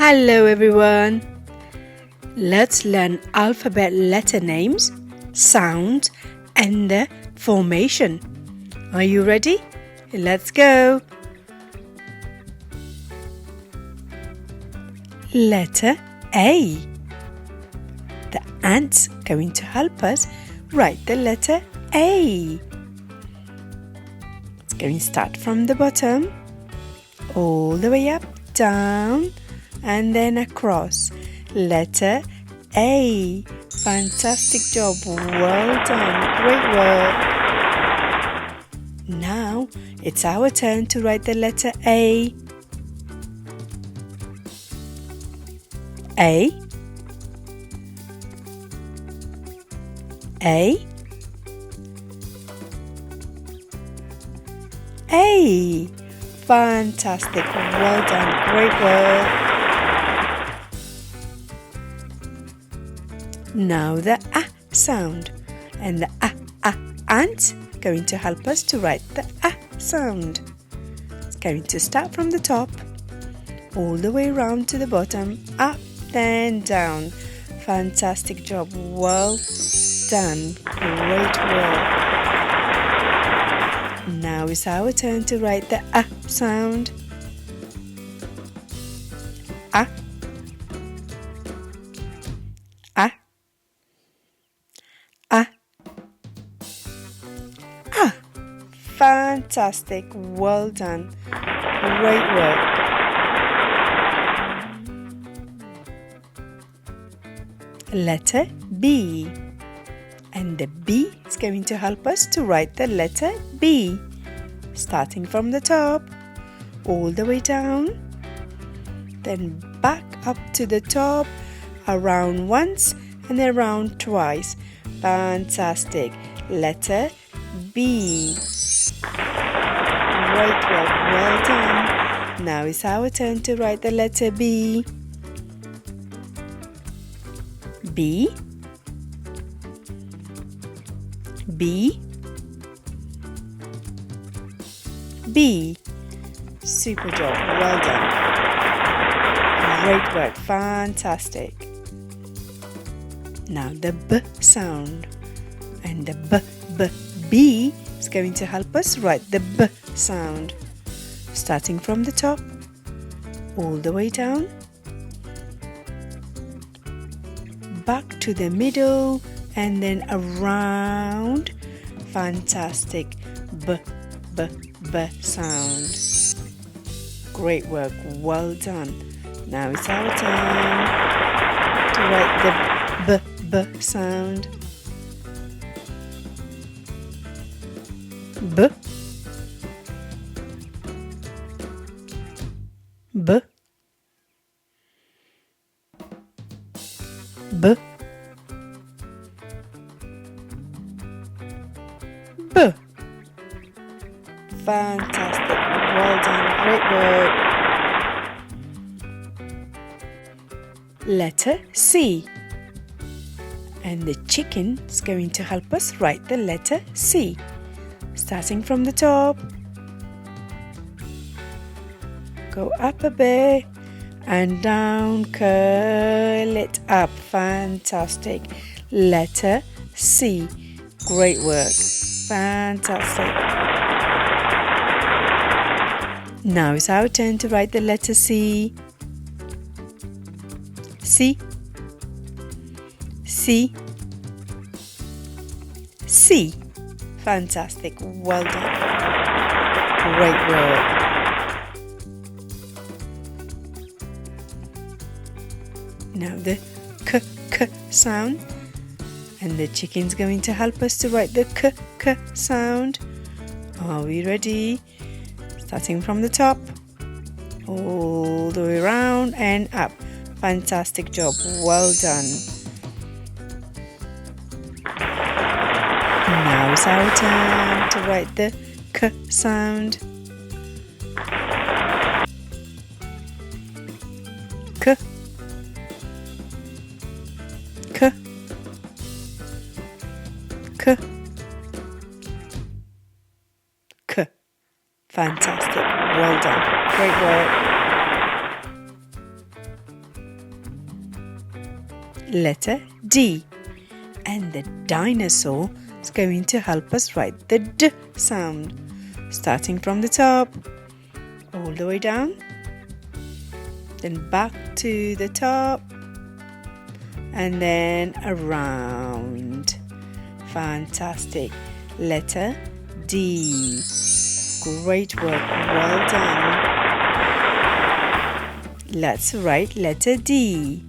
Hello everyone. Let's learn alphabet letter names, sounds and the formation. Are you ready? Let's go. Letter A. The ant's going to help us write the letter A. It's going to start from the bottom, all the way up, down, and then across. Letter A. Fantastic job. Well done. Great work. Now it's our turn to write the letter A. A. A. A. Fantastic. Well done. Great work. Now the A sound. And the ant going to help us to write the A sound. It's going to start from the top, all the way around to the bottom, up, then down. Fantastic job. Well done. Great work. Now it's our turn to write the A sound. A. A. A. A. Fantastic. Well done. Great work. Letter B. And the B is going to help us to write the letter B. Starting from the top, all the way down, then back up to the top, around once and around twice. Fantastic. Letter B. Great work. Well done. Now it's our turn to write the letter B. B. B. B. Super job. Well done. Great work. Fantastic. Now the B sound. And the B is going to help us write the B sound. Starting from the top, all the way down, back to the middle, and then around. Fantastic. B sound. Great work. Well done. Now it's our turn to write the B sound. B. B. B. B. Fantastic. Well done. Great work. Letter C. And the chicken is going to help us write the letter C. Starting from the top, go up a bit and down, curl it up. Fantastic. Letter C. Great work. Fantastic. Now it's our turn to write the letter C. C. C. C. Fantastic. Well done. Great work. Now the k sound. And the chicken's going to help us to write the k sound. Are we ready? Starting from the top, all the way around and up. Fantastic job. Well done. Now it's our turn to write the k sound. K. K. K. K. Fantastic. Well done. Great work. letter D. And the dinosaur is going to help us write the D sound. Starting from the top, all the way down, then back to the top, and then around. Fantastic. Letter D. Great work. Well done. Let's write letter D.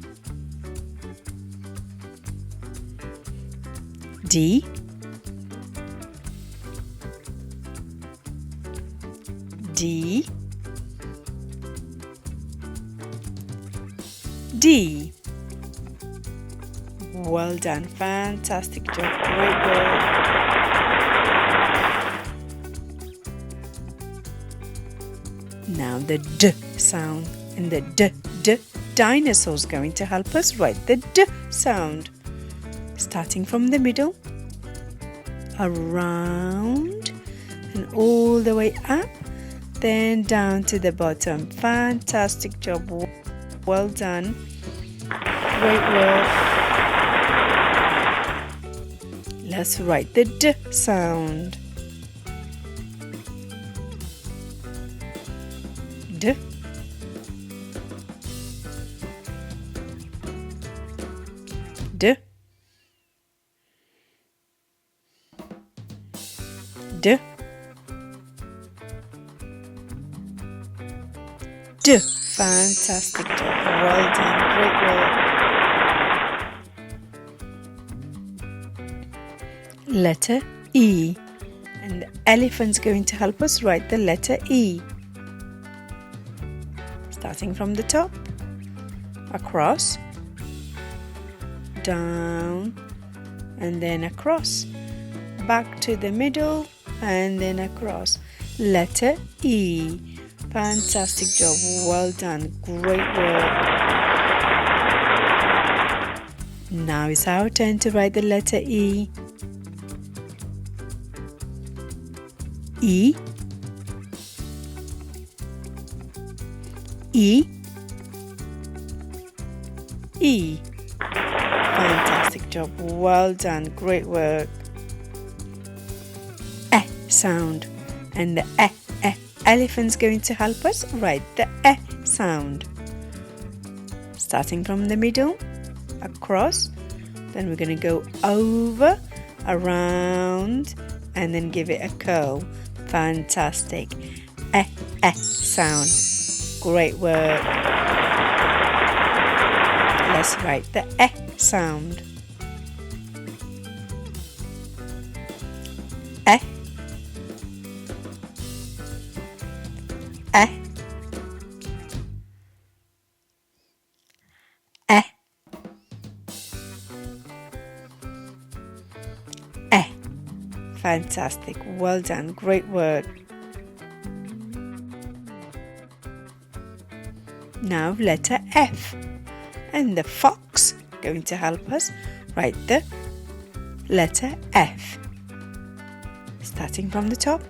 D. D. D. Well done. Fantastic job. Great work. Now the D sound, and the D dinosaur is going to help us write the D sound. Starting from the middle, around, and all the way up, then down to the bottom. Fantastic job. Well done. Great work. Let's write the D sound. D. D. D. D. Fantastic job. Well done. Great work. Letter E. And the elephant's going to help us write the letter E. Starting from the top, across, down, and then across, back to the middle, and then across. Letter E. Fantastic job. Well done. Great work. Now it's our turn to write the letter E. E. E. E. Fantastic job. Well done. Great work. E sound. And the elephant's going to help us write the E sound. Starting from the middle, across, then we're going to go over, around, and then give it a curl. Fantastic. E sound. Great work. Let's write the E sound. E. E. E. E. Fantastic. Well done. Great work. Now letter F, and the fox going to help us write the letter F. Starting from the top,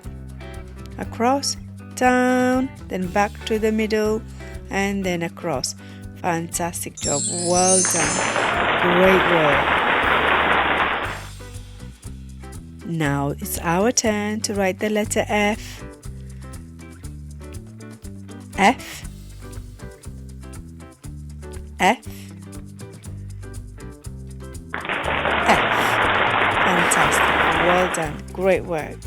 across, down, then back to the middle, and then across. Fantastic job. Well done. Great work. Now it's our turn to write the letter F. F. F. F. Fantastic. Well done. Great work.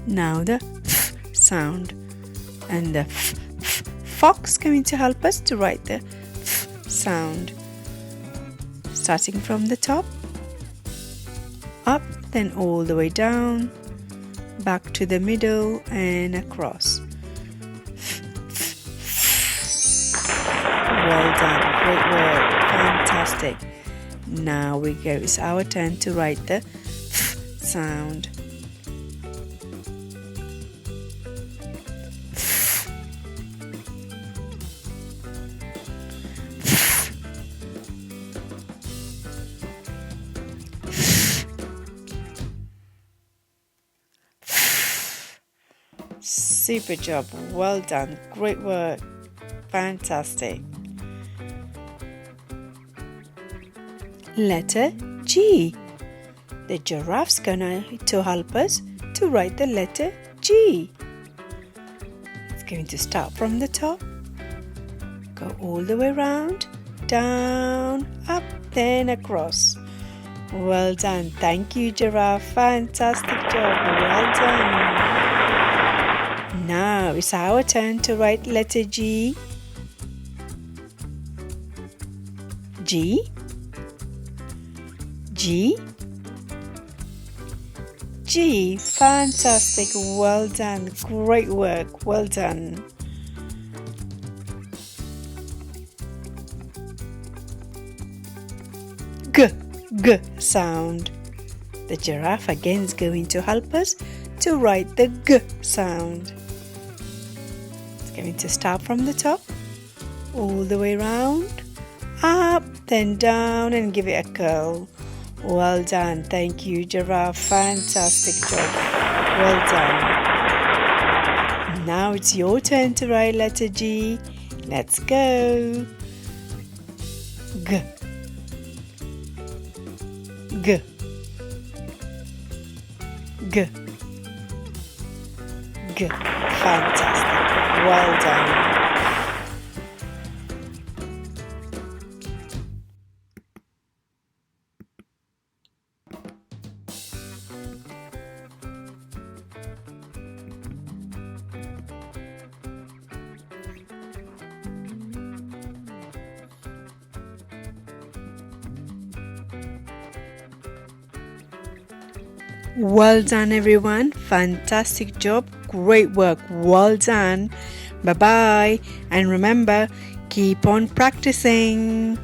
Now the F sound, and the fox going to help us to write the F sound. Starting from the top, up, then all the way down, back to the middle, and across. Well done. Great work. Fantastic. Now we go. It's our turn to write the F sound. Super job. Well done. Great work. Fantastic. Letter G. The giraffe's gonna to help us to write the letter G. It's going to start from the top, go all the way around, down, up, then across. Well done. Thank you, giraffe. Fantastic job. Well done. Now it's our turn to write letter G. G. G. G. Fantastic. Well done. Great work. Well done. G. G sound. The giraffe again is going to help us to write the G sound. It's going to start from the top, all the way around, up, then down, and give it a curl. Well done. Thank you, giraffe. Fantastic job. Well done. Now it's your turn to write letter G. Let's go. G. G. G. G. Fantastic. Well done. Well done, everyone. Fantastic job. Great work. Well done. Bye-bye. And remember, keep on practicing.